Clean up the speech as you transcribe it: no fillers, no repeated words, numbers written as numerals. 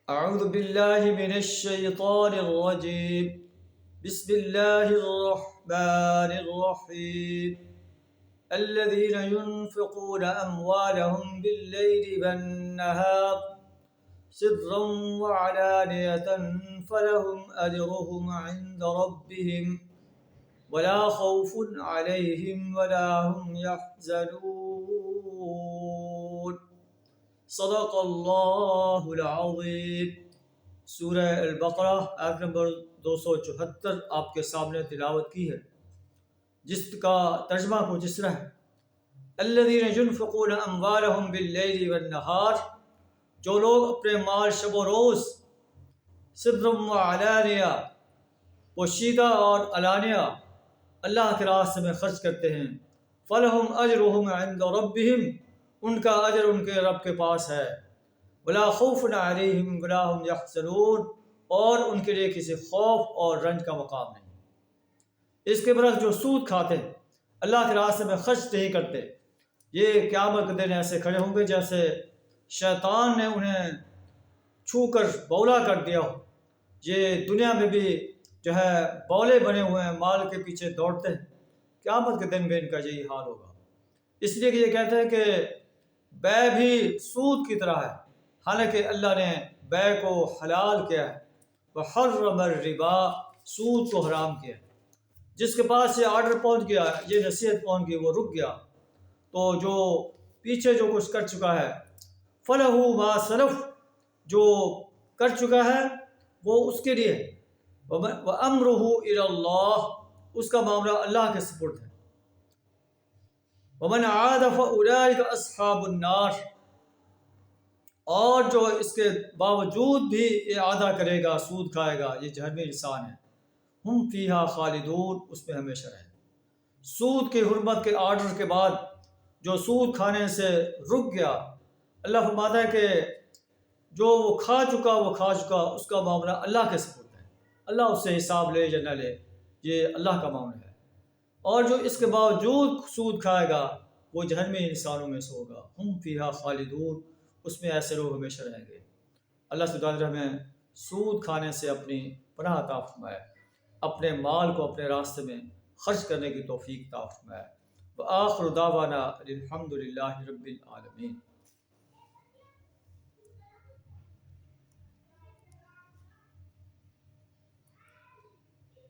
أعوذ بالله من الشيطان الرجيم. بسم الله الرحمن الرحيم. الذين ينفقون أموالهم بالليل والنهار سرا وعلانية فلهم أجرهم عند ربهم ولا خوف عليهم ولا هم يحزنون. صدق اللہ العظیم. سورہ البقرہ آیت نمبر 274 آپ کے سامنے تلاوت کی ہے، جس کا ترجمہ کچھ اس طرح ہے: الذین ينفقون اموالهم باللیل والنہار، جو لوگ اپنے مال شب و روز سرا وعلانیہ، پوشیدہ اور علانیہ اللہ کے راستے میں خرچ کرتے ہیں، فلہم اجرہم عند ربہم، ان کا اجر ان کے رب کے پاس ہے، ولا خوف علیہم ولا هم یحزنون، اور ان کے لیے کسی خوف اور رنج کا مقام نہیں۔ اس کے برعکس جو سود کھاتے ہیں، اللہ کے راستے میں خرچ نہیں کرتے، یہ قیامت کے دن ایسے کھڑے ہوں گے جیسے شیطان نے انہیں چھو کر بولا کر دیا ہو۔ یہ دنیا میں بھی جو ہے بولے بنے ہوئے ہیں، مال کے پیچھے دوڑتے ہیں، قیامت کے دن میں ان کا یہی حال ہوگا۔ اس لیے کہ یہ کہتے ہیں کہ بے بھی سود کی طرح ہے، حالانکہ اللہ نے بے کو حلال کیا ہے، وحرم الربا، سود کو حرام کیا ہے۔ جس کے پاس یہ آرڈر پہنچ گیا، یہ نصیحت پہنچ گئی، وہ رک گیا، تو جو پیچھے جو کچھ کر چکا ہے، فلہ ما سلف، جو کر چکا ہے وہ اس کے لیے، وامرہ الی اللہ، اس کا معاملہ اللہ کے سپرد ہے، ومن عاد فاولئک اصحاب النار، اور جو اس کے باوجود بھی اعادہ کرے گا، سود کھائے گا، یہ جہنمی انسان ہے، ہم فیہا خالدون، اس میں ہمیشہ رہیں۔ سود کی حرمت کے آرڈر کے بعد جو سود کھانے سے رک گیا، اللہ فرماتا ہے کہ جو وہ کھا چکا اس کا معاملہ اللہ کے سپرد ہے، اللہ اس سے حساب لے یا نہ لے، یہ اللہ کا معاملہ ہے۔ اور جو اس کے باوجود سود کھائے گا وہ جہنمی انسانوں میں سے ہوگا، ہم فیہا خالدون، اس میں ایسے لوگ ہمیشہ رہیں گے۔ اللہ سبحانہ ہمیں سود کھانے سے اپنی پناہ عطا فرمائے، اپنے مال کو اپنے راستے میں خرچ کرنے کی توفیق عطا فرمائے۔ وآخر دعوانا الحمد للہ رب العالمین۔